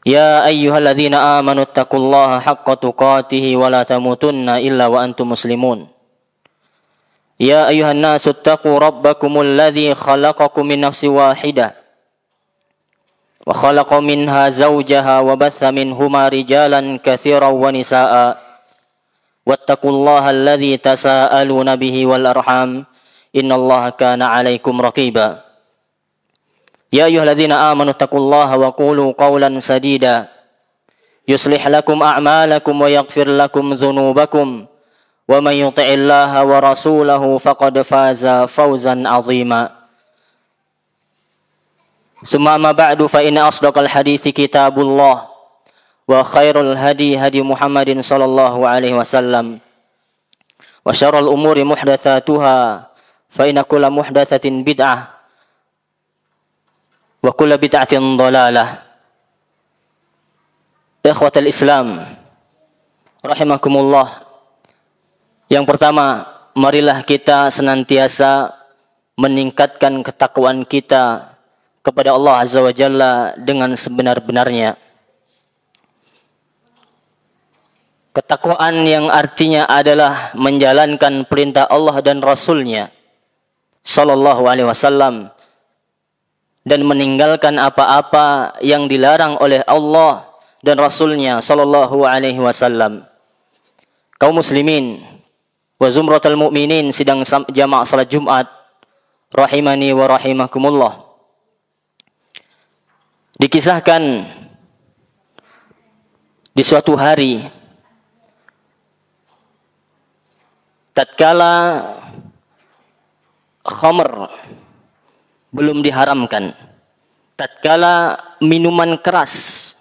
يا أيها الذين آمنوا اتقوا الله حق تقاته ولا تموتن إلا وأنتم مسلمون يا أيها الناس اتقوا ربكم الذي خلقكم من نفس واحدة وخلق منها زوجها وبث منهما رجالا كثيرا ونساء واتقوا الله الذي تساءلون به والأرحام إن الله كان عليكم رقيبا يا أيها الذين آمنوا اتقوا الله وقولوا قولا سديدا يصلح لكم أعمالكم ويغفر لكم ذنوبكم ومن يطع الله ورسوله فقد فاز فوزا عظيما ثم أما بعد فإن أصدق الحديث كتاب الله وخير الهدي هدي محمد صلى الله عليه وسلم وشر الأمور محدثاتها فإن كل محدثة بدعة wa kullu bid'atin dhalalah. Ikhwatal Islam rahimakumullah. Yang pertama, marilah kita senantiasa meningkatkan ketakwaan kita kepada Allah Azza wa Jalla dengan sebenar-benarnya. Ketakwaan yang artinya adalah menjalankan perintah Allah dan Rasul-Nya sallallahu alaihi wasallam dan meninggalkan apa-apa yang dilarang oleh Allah dan Rasul-Nya sallallahu alaihi wasallam. Kaum muslimin wa zumratul mu'minin sidang jamaah salat Jumat rahimani wa rahimakumullah. Dikisahkan di suatu hari tatkala khamr belum diharamkan, tatkala minuman keras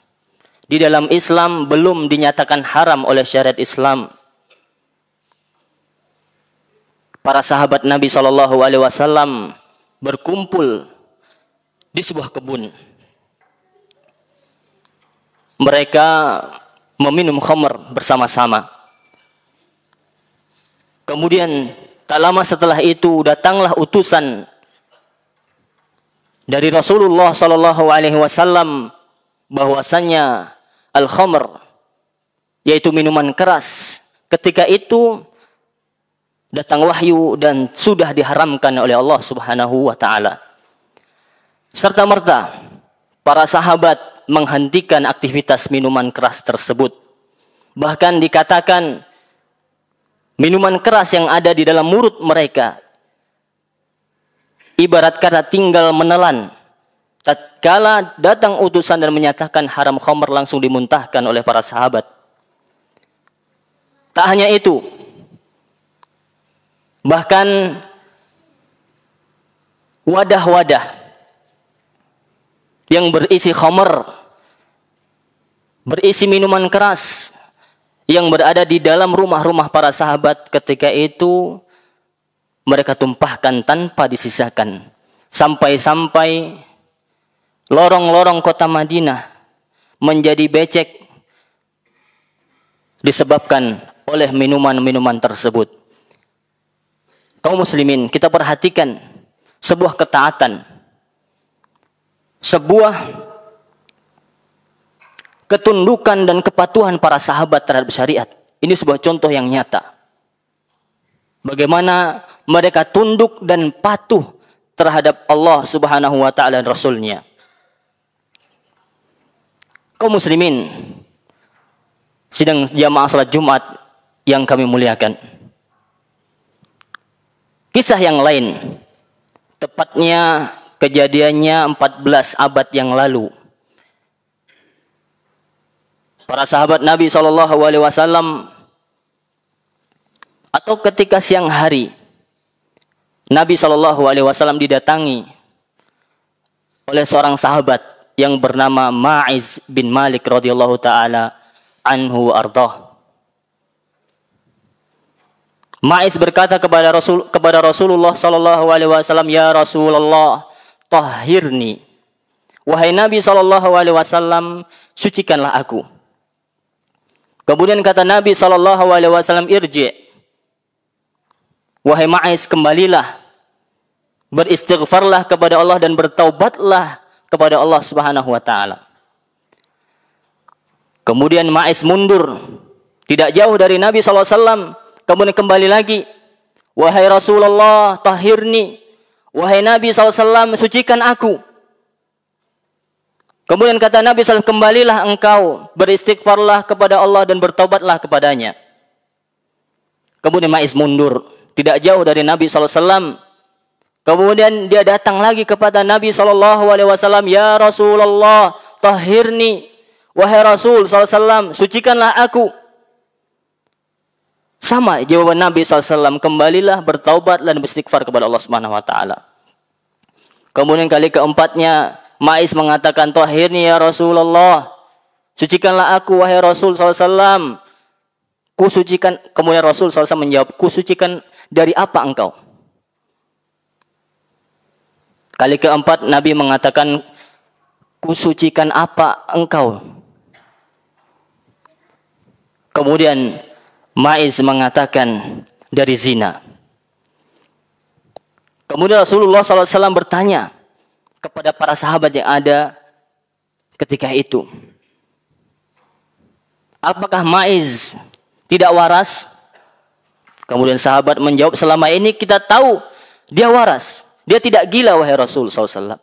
di dalam Islam belum dinyatakan haram oleh syariat Islam, para sahabat Nabi SAW berkumpul di sebuah kebun. Mereka meminum khamr bersama-sama. Kemudian tak lama setelah itu datanglah utusan dari Rasulullah sallallahu alaihi wasallam bahwasannya al-khamr, yaitu minuman keras, ketika itu datang wahyu dan sudah diharamkan oleh Allah Subhanahu wa taala. Serta merta para sahabat menghentikan aktivitas minuman keras tersebut. Bahkan dikatakan minuman keras yang ada di dalam mulut mereka ibarat kata tinggal menelan. Tatkala datang utusan dan menyatakan haram khamr, langsung dimuntahkan oleh para sahabat. Tak hanya itu, bahkan wadah-wadah yang berisi khamr, berisi minuman keras yang berada di dalam rumah-rumah para sahabat ketika itu mereka tumpahkan tanpa disisakan. Sampai-sampai lorong-lorong kota Madinah menjadi becek disebabkan oleh minuman-minuman tersebut. Kaum muslimin, kita perhatikan sebuah ketaatan, sebuah ketundukan dan kepatuhan para sahabat terhadap syariat. Ini sebuah contoh yang nyata. Bagaimana mereka tunduk dan patuh terhadap Allah Subhanahu wa taala dan Rasul-Nya. Kaum muslimin sidang jamaah salat Jumat yang kami muliakan. Kisah yang lain, tepatnya kejadiannya 14 abad yang lalu. Para sahabat Nabi SAW, atau ketika siang hari, Nabi SAW didatangi oleh seorang sahabat yang bernama Ma'iz bin Malik radhiyallahu taala anhu ardah. Ma'iz berkata kepada Rasulullah SAW, "Ya Rasulullah, tahhirni." Wahai Nabi SAW, sucikanlah aku. Kemudian kata Nabi SAW, "Irji'." Wahai Ma'iz, kembalilah, beristighfarlah kepada Allah dan bertaubatlah kepada Allah Subhanahu wa taala. Kemudian Ma'iz mundur, tidak jauh dari Nabi SAW. Kemudian kembali lagi, wahai Rasulullah, tahhirni. Wahai Nabi SAW, sucikan aku. Kemudian kata Nabi SAW, kembalilah engkau, beristighfarlah kepada Allah dan bertobatlah kepadanya. Kemudian Ma'iz mundur, tidak jauh dari Nabi SAW. Kemudian dia datang lagi kepada Nabi SAW, ya Rasulullah, tahhirni. Wahai Rasul SAW, sucikanlah aku. Sama jawaban Nabi SAW, kembalilah, bertaubat dan beristighfar kepada Allah Subhanahu Wa Taala. Kemudian kali keempatnya, Ma'iz mengatakan, tahhirni ya Rasulullah, sucikanlah aku wahai Rasul SAW. Ku sucikan. Kemudian Rasul SAW menjawab, ku sucikan dari apa engkau? Kali keempat Nabi mengatakan, ku sucikan apa engkau? Kemudian Ma'iz mengatakan, dari zina. Kemudian Rasulullah SAW bertanya kepada para sahabat yang ada ketika itu, apakah Ma'iz tidak waras? Kemudian sahabat menjawab, selama ini kita tahu dia waras. Dia tidak gila wahai Rasul SAW.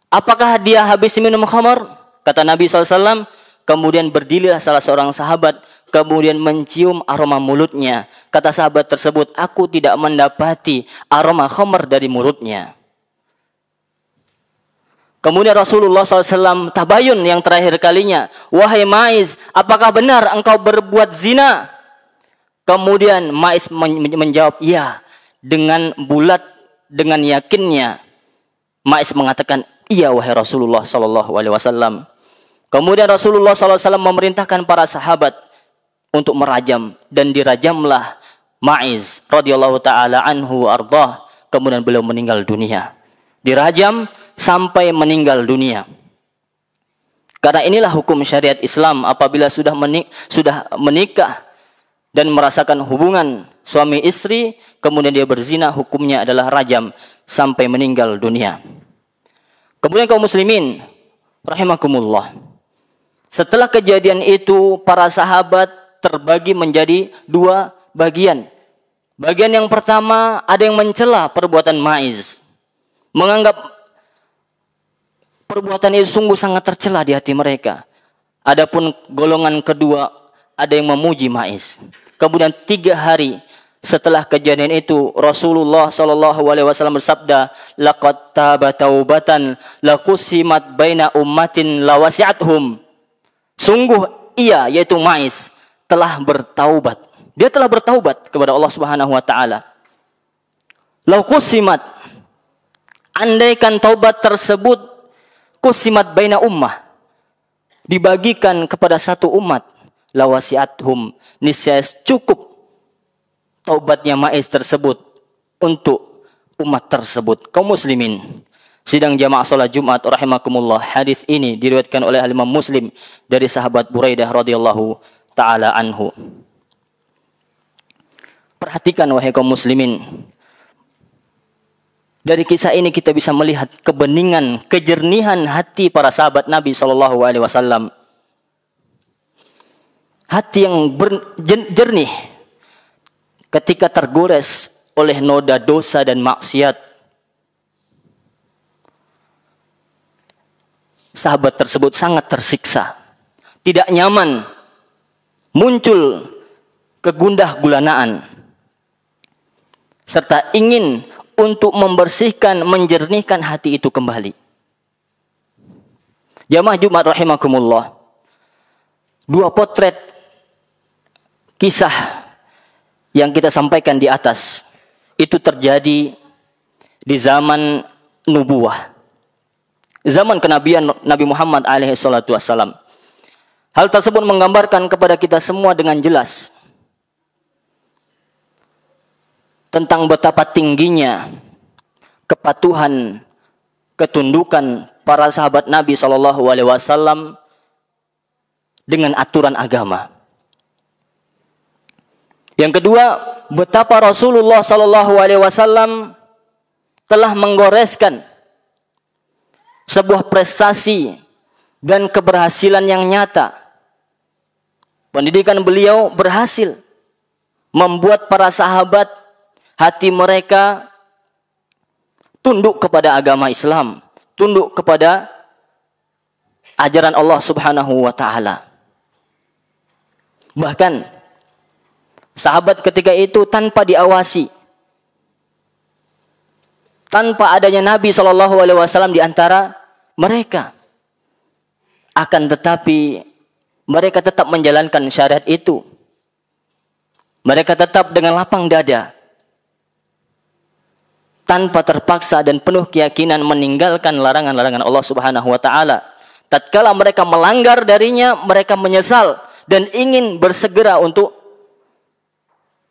Apakah dia habis minum khamar? Kata Nabi SAW. Kemudian berdirilah salah seorang sahabat. Kemudian mencium aroma mulutnya. Kata sahabat tersebut, aku tidak mendapati aroma khamar dari mulutnya. Kemudian Rasulullah SAW tabayun yang terakhir kalinya. Wahai Ma'iz, apakah benar engkau berbuat zina? Kemudian Ma'iz menjawab, ya. Dengan bulat, dengan yakinnya, Ma'iz mengatakan, iya wahai Rasulullah SAW. Kemudian Rasulullah SAW memerintahkan para sahabat untuk merajam. Dan dirajamlah Ma'iz radhiyallahu ta'ala anhu ardah. Kemudian beliau meninggal dunia. Dirajam sampai meninggal dunia. Karena inilah hukum syariat Islam. Apabila sudah menikah dan merasakan hubungan suami istri, kemudian dia berzina, hukumnya adalah rajam sampai meninggal dunia. Kemudian kaum muslimin rahimakumullah, setelah kejadian itu para sahabat terbagi menjadi dua bagian. Bagian yang pertama, ada yang mencela perbuatan Ma'iz, menganggap perbuatan itu sungguh sangat tercela di hati mereka. Adapun golongan kedua, ada yang memuji Ma'iz. Kemudian 3 hari setelah kejadian itu, Rasulullah SAW bersabda, laqad taba taubatan laqusimat baina ummatin lawasi'athum. Sungguh ia, yaitu Ma'iz, telah bertaubat. Dia telah bertaubat kepada Allah Subhanahu Wa Taala. Laqusimat, andaikan taubat tersebut kusimat baina ummah, dibagikan kepada satu umat, lawasi'athum, niscaya cukup taubatnya Ma'iz tersebut untuk umat tersebut. Kaum muslimin, sidang jamaah salat Jumat rahimakumullah, hadis ini diriwayatkan oleh Imam Muslim dari sahabat Buraidah radhiyallahu taala anhu. Perhatikan wahai kaum muslimin, dari kisah ini kita bisa melihat kebeningan, kejernihan hati para sahabat Nabi SAW. Hati yang jernih ketika tergores oleh noda dosa dan maksiat. Sahabat tersebut sangat tersiksa, tidak nyaman, muncul kegundah gulanaan, serta ingin untuk membersihkan, menjernihkan hati itu kembali. Jamaah Jumat rahimakumullah, 2 potret kisah yang kita sampaikan di atas itu terjadi di zaman nubuwah, zaman kenabian Nabi Muhammad alaihi salatu wassalam. Hal tersebut menggambarkan kepada kita semua dengan jelas tentang betapa tingginya kepatuhan, ketundukan para sahabat Nabi SAW dengan aturan agama. Yang kedua, betapa Rasulullah SAW telah menggoreskan sebuah prestasi dan keberhasilan yang nyata Pendidikan beliau berhasil membuat para sahabat hati mereka tunduk kepada agama Islam, tunduk kepada ajaran Allah Subhanahu wa taala. Bahkan sahabat ketika itu tanpa diawasi, tanpa adanya Nabi SAW di antara mereka, akan tetapi mereka tetap menjalankan syariat itu. Mereka tetap dengan lapang dada, tanpa terpaksa dan penuh keyakinan meninggalkan larangan-larangan Allah Subhanahu wa taala. Tatkala mereka melanggar darinya, mereka menyesal dan ingin bersegera untuk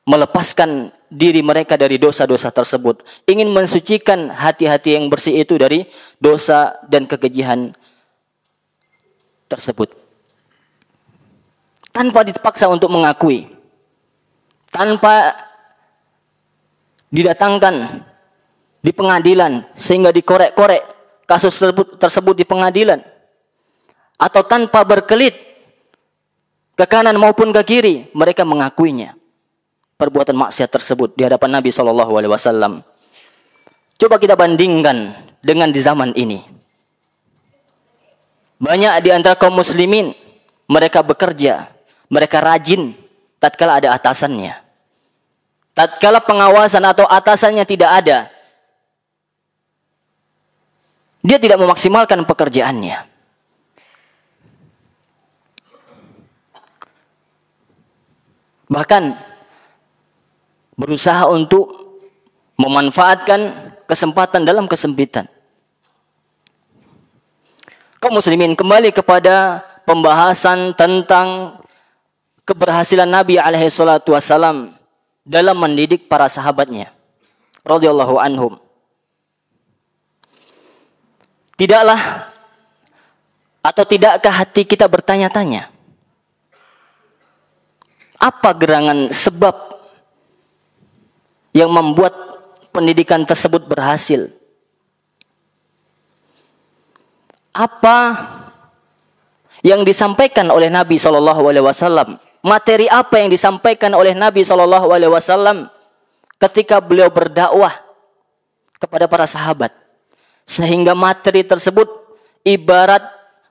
melepaskan diri mereka dari dosa-dosa tersebut, ingin mensucikan hati-hati yang bersih itu dari dosa dan kekejian tersebut. Tanpa dipaksa untuk mengakui, tanpa didatangkan di pengadilan sehingga dikorek-korek kasus tersebut di pengadilan, atau tanpa berkelit ke kanan maupun ke kiri, mereka mengakuinya perbuatan maksiat tersebut di hadapan Nabi SAW. Coba kita bandingkan dengan di zaman ini. Banyak di antara kaum muslimin, mereka bekerja, mereka rajin tatkala ada atasannya. Tatkala pengawasan atau atasannya tidak ada, dia tidak memaksimalkan pekerjaannya. Bahkan berusaha untuk memanfaatkan kesempatan dalam kesempitan. Kaum muslimin, kembali kepada pembahasan tentang keberhasilan Nabi SAW dalam mendidik para sahabatnya radhiyallahu anhum. Tidaklah atau tidakkah hati kita bertanya-tanya, apa gerangan sebab yang membuat pendidikan tersebut berhasil? Apa yang disampaikan oleh Nabi SAW? Materi apa yang disampaikan oleh Nabi SAW ketika beliau berdakwah kepada para sahabat, sehingga materi tersebut ibarat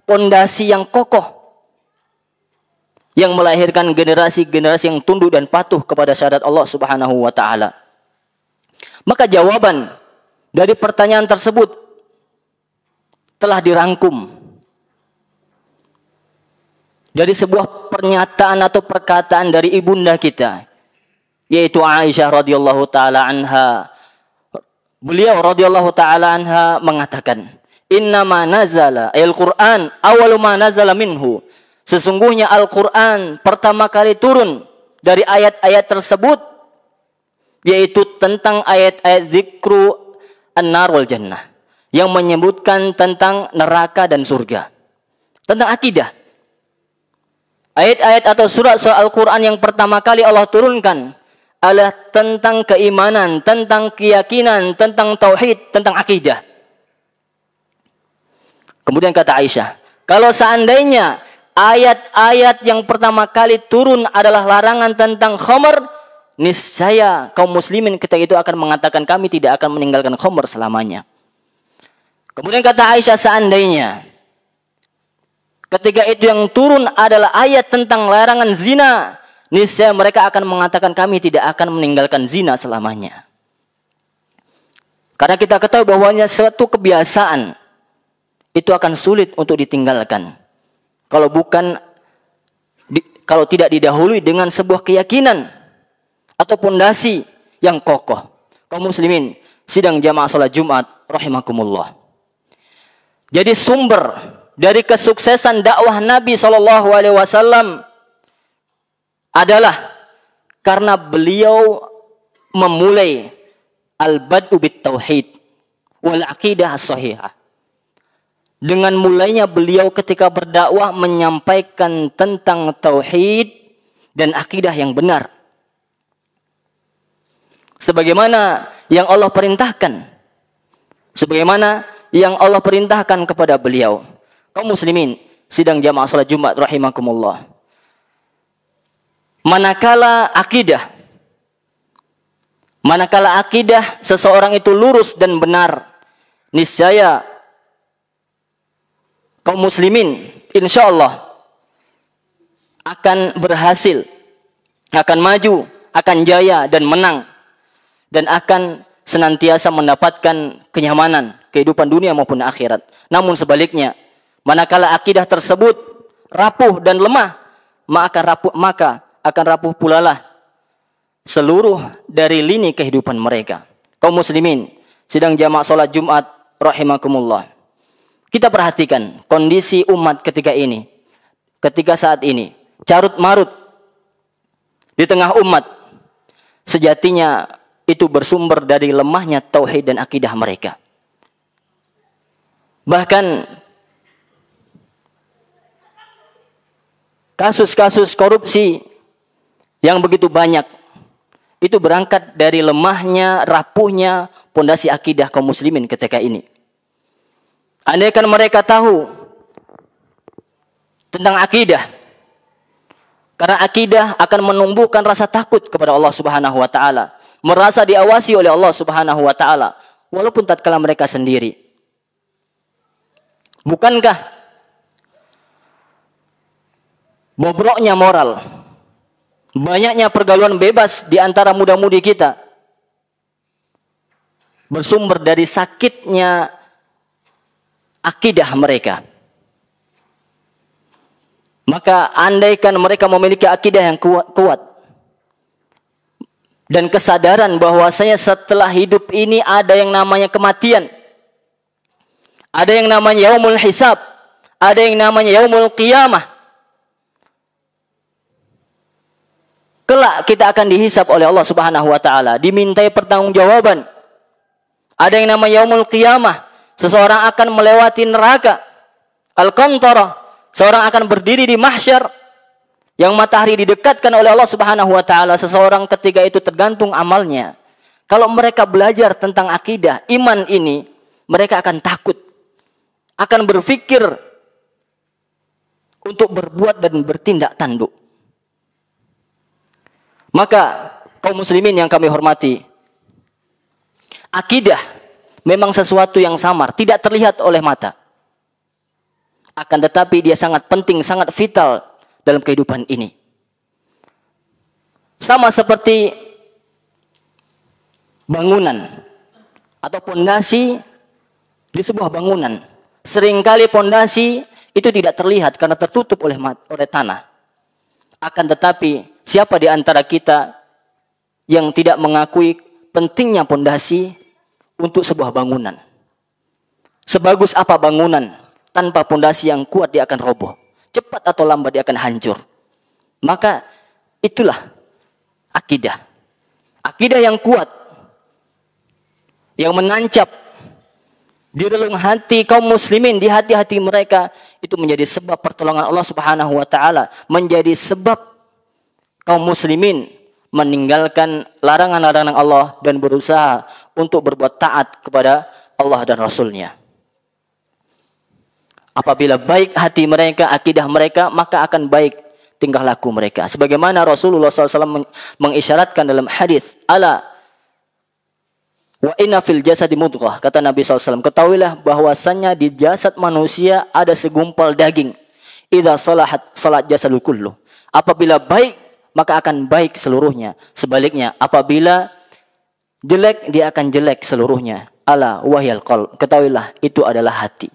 pondasi yang kokoh yang melahirkan generasi-generasi yang tunduk dan patuh kepada syariat Allah Subhanahu wa taala. Maka jawaban dari pertanyaan tersebut telah dirangkum dari sebuah pernyataan atau perkataan dari ibunda kita, yaitu Aisyah radhiyallahu taala anha. Beliau radhiyallahu taala anha mengatakan, "Innama nazala al-Qur'an awwalu ma nazala minhu." Sesungguhnya Al-Qur'an pertama kali turun dari ayat-ayat tersebut, yaitu tentang ayat-ayat zikru an-nar wal jannah, yang menyebutkan tentang neraka dan surga, tentang akidah. Ayat-ayat atau surat-surat Al-Quran yang pertama kali Allah turunkan adalah tentang keimanan, tentang keyakinan, tentang tauhid, tentang akidah. Kemudian kata Aisyah, kalau seandainya ayat-ayat yang pertama kali turun adalah larangan tentang khamr, niscaya kaum muslimin ketika itu akan mengatakan kami tidak akan meninggalkan khamr selamanya. Kemudian kata Aisyah, seandainya ketika itu yang turun adalah ayat tentang larangan zina, niscaya mereka akan mengatakan kami tidak akan meninggalkan zina selamanya. Karena kita ketahui bahwanya suatu kebiasaan itu akan sulit untuk ditinggalkan kalau tidak didahului dengan sebuah keyakinan atau pondasi yang kokoh. Kaum muslimin sidang jamaah salat Jumat rahimakumullah. Jadi sumber dari kesuksesan dakwah Nabi SAW adalah karena beliau memulai al-bad'u bit tauhid wal aqidah as-sahihah. Dengan mulainya beliau ketika berdakwah menyampaikan tentang tauhid dan akidah yang benar, sebagaimana yang Allah perintahkan, sebagaimana yang Allah perintahkan kepada beliau. Kaum muslimin sidang jamaah salat Jumat rahimakumullah, manakala akidah seseorang itu lurus dan benar, niscaya kaum muslimin insya Allah akan berhasil, akan maju, akan jaya dan menang, dan akan senantiasa mendapatkan kenyamanan kehidupan dunia maupun akhirat. Namun sebaliknya, manakala akidah tersebut rapuh dan lemah, maka akan rapuh pula lah seluruh dari lini kehidupan mereka. Kaum muslimin sidang jamaah salat Jumat rahimakumullah. Kita perhatikan kondisi umat ketika saat ini carut marut di tengah umat. Sejatinya itu bersumber dari lemahnya tauhid dan akidah mereka. Bahkan kasus-kasus korupsi yang begitu banyak itu berangkat dari lemahnya, rapuhnya pondasi akidah kaum muslimin ketika ini. Andaikan mereka tahu tentang akidah, karena akidah akan menumbuhkan rasa takut kepada Allah Subhanahu wa taala, merasa diawasi oleh Allah Subhanahu wa taala walaupun tatkala mereka sendiri. Bukankah bobroknya moral, banyaknya pergaulan bebas di antara muda-mudi kita bersumber dari sakitnya akidah mereka? Maka andaikan mereka memiliki akidah yang kuat dan kesadaran bahwasanya setelah hidup ini ada yang namanya kematian, ada yang namanya yaumul hisab, ada yang namanya yaumul qiyamah. Kelak kita akan dihisab oleh Allah Subhanahu wa taala, dimintai pertanggungjawaban. Ada yang namanya yaumul qiyamah, seseorang akan melewati neraka al-qantarah, seorang akan berdiri di mahsyar yang matahari didekatkan oleh Allah Subhanahu wa taala. Seseorang ketika itu tergantung amalnya. Kalau mereka belajar tentang akidah, iman ini, mereka akan takut, akan berpikir untuk berbuat dan bertindak tanduk. Maka kaum muslimin yang kami hormati, akidah memang sesuatu yang samar, tidak terlihat oleh mata. Akan tetapi dia sangat penting, sangat vital dalam kehidupan ini. Sama seperti bangunan atau pondasi di sebuah bangunan. Seringkali pondasi itu tidak terlihat karena tertutup oleh tanah. Akan tetapi siapa di antara kita yang tidak mengakui pentingnya pondasi untuk sebuah bangunan? Sebagus apa bangunan, tanpa pondasi yang kuat dia akan roboh. Cepat atau lambat dia akan hancur. Maka itulah akidah. Akidah yang kuat, yang menancap di relung hati kaum muslimin, di hati-hati mereka, itu menjadi sebab pertolongan Allah Subhanahu wa taala, menjadi sebab kaum muslimin meninggalkan larangan-larangan Allah dan berusaha untuk berbuat taat kepada Allah dan Rasul-Nya. Apabila baik hati mereka, akidah mereka, maka akan baik tingkah laku mereka. Sebagaimana Rasulullah SAW mengisyaratkan dalam hadis, ala wa inna fil jasadi mudghah, kata Nabi SAW, ketahuilah bahwasannya di jasad manusia ada segumpal daging. Idza salahat jasadul kullu. Apabila baik, maka akan baik seluruhnya. Sebaliknya, apabila jelek, dia akan jelek seluruhnya. Ala wahyal qalb, ketahuilah itu adalah hati.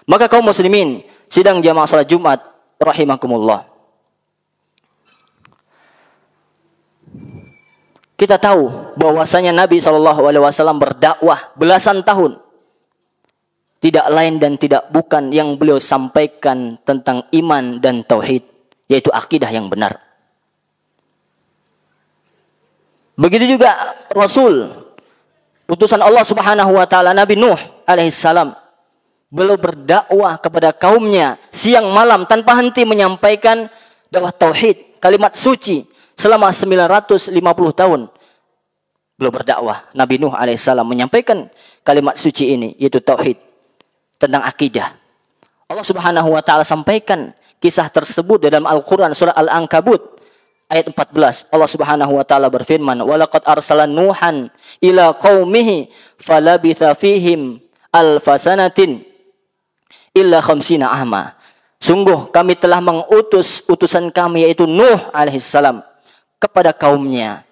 Maka kaum muslimin sidang jamaah salat Jumat rahimakumullah, kita tahu bahwasanya Nabi SAW berdakwah belasan tahun. Tidak lain dan tidak bukan yang beliau sampaikan tentang iman dan tauhid, yaitu akidah yang benar. Begitu juga Rasul, utusan Allah Subhanahu wa taala, Nabi Nuh alaihissalam, beliau berdakwah kepada kaumnya siang malam tanpa henti menyampaikan dakwah tauhid, kalimat suci selama 950 tahun. Beliau berdakwah, Nabi Nuh alaihissalam menyampaikan kalimat suci ini, yaitu tauhid, tentang akidah. Allah Subhanahu wa taala sampaikan kisah tersebut dalam Al-Qur'an surah Al-Ankabut ayat 14 Allah Subhanahu wa taala berfirman, "Walaqad arsalna Nuhan ila qaumihi falabitha fihim alfasanatin illa khamsina ahma." Sungguh kami telah mengutus utusan kami yaitu Nuh alaihissalam kepada kaumnya.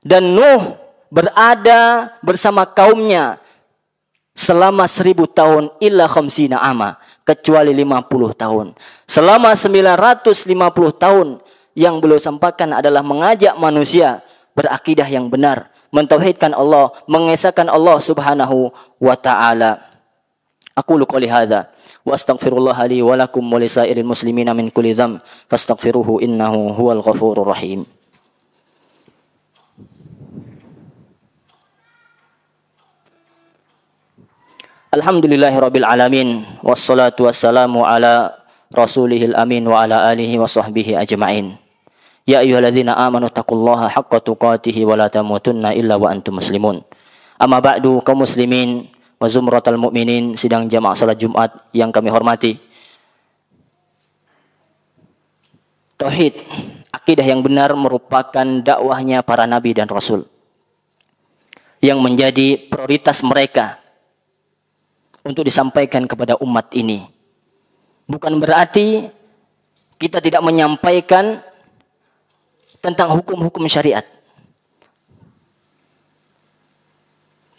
Dan Nuh berada bersama kaumnya selama 1000 tahun illa khamsina ahma, kecuali 50 tahun. Selama 950 tahun yang beliau sampaikan adalah mengajak manusia berakidah yang benar, mentauhidkan Allah, mengesahkan Allah Subhanahu wa taala. Aqulu qouli hadza wa astaghfirullah li wa lakum wa lisairil muslimina min kulli dzamb fastaghfiruhu innahu huwal ghafurur rahim. Alhamdulillahirabbil alamin wassalatu wassalamu ala rasulihil amin wa ala alihi wa sahbihi ajma'in. Ya ayyuhalladzina amanu taqullaha haqqa tuqatih wa la tamutunna illa wa antum muslimun. Amma ba'du, kaum muslimin wa zumratal mu'minin sidang jamaah salat Jumat yang kami hormati. Tauhid, akidah yang benar merupakan dakwahnya para nabi dan rasul yang menjadi prioritas mereka untuk disampaikan kepada umat ini. Bukan berarti kita tidak menyampaikan tentang hukum-hukum syariat.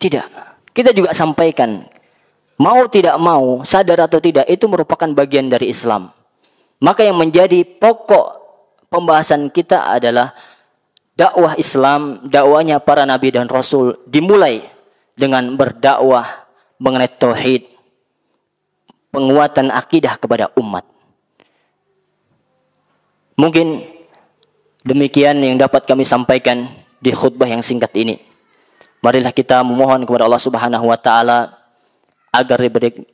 Tidak. Kita juga sampaikan. Mau tidak mau, sadar atau tidak, itu merupakan bagian dari Islam. Maka yang menjadi pokok pembahasan kita adalah dakwah Islam, dakwahnya para nabi dan rasul, dimulai dengan berdakwah mengenai tauhid, penguatan akidah kepada umat. Mungkin demikian yang dapat kami sampaikan di khutbah yang singkat ini. Marilah kita memohon kepada Allah Subhanahu wa taala agar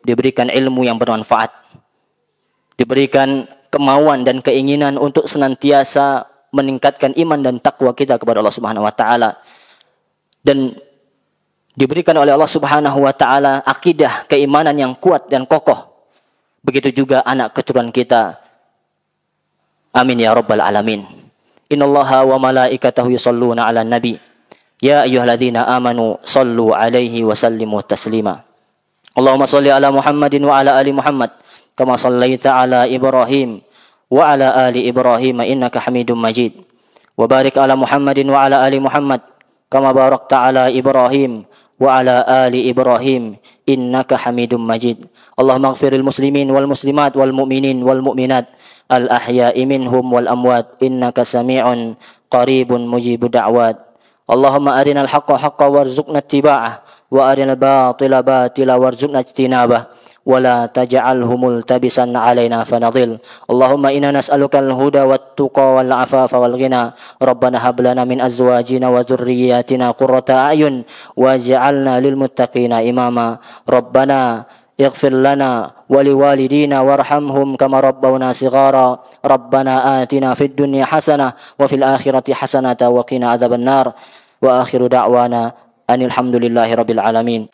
diberikan ilmu yang bermanfaat, diberikan kemauan dan keinginan untuk senantiasa meningkatkan iman dan takwa kita kepada Allah Subhanahu wa taala, dan diberikan oleh Allah Subhanahu wa taala akidah keimanan yang kuat dan kokoh. Begitu juga anak keturunan kita. Amin ya rabbal alamin. Innallaha wa malaikatahu yusholluna 'alan nabi. Ya ayyuhalladzina amanu shallu 'alaihi wa sallimu taslima. Allahumma shalli ala Muhammadin wa ala ali Muhammad kama shallaita ala Ibrahim wa ala ali Ibrahim innaka Hamidum Majid. Wa barik ala Muhammadin wa ala ali Muhammad kama barakta ala Ibrahim wa ala ali Ibrahim innaka Hamidum Majid. Allahumma ighfiril muslimin wal muslimat wal mu'minin wal mu'minat al ahya'i minhum wal amwat innaka sami'un qaribun mujibud da'wat. Allahumma arinal haqqa haqqa warzuqna ittiba'ah wa arinal batila batila warzuqna ijtinabah wa la taj'alhu multabisan 'alaina fanadhil. Allahumma inna nas'alukal huda wat tuqa wal afafa wal ghina. Rabbana hab lana min azwajina wa dhurriyyatina qurrata a'yun waj'alna lil muttaqina imama. Rabbana اغفر لنا ولوالدينا وارحمهم كما ربونا صغارا. ربنا آتنا في الدنيا حسنة وفي الآخرة حسنة وقنا عذاب النار. وآخر دعوانا أن الحمد لله رب العالمين.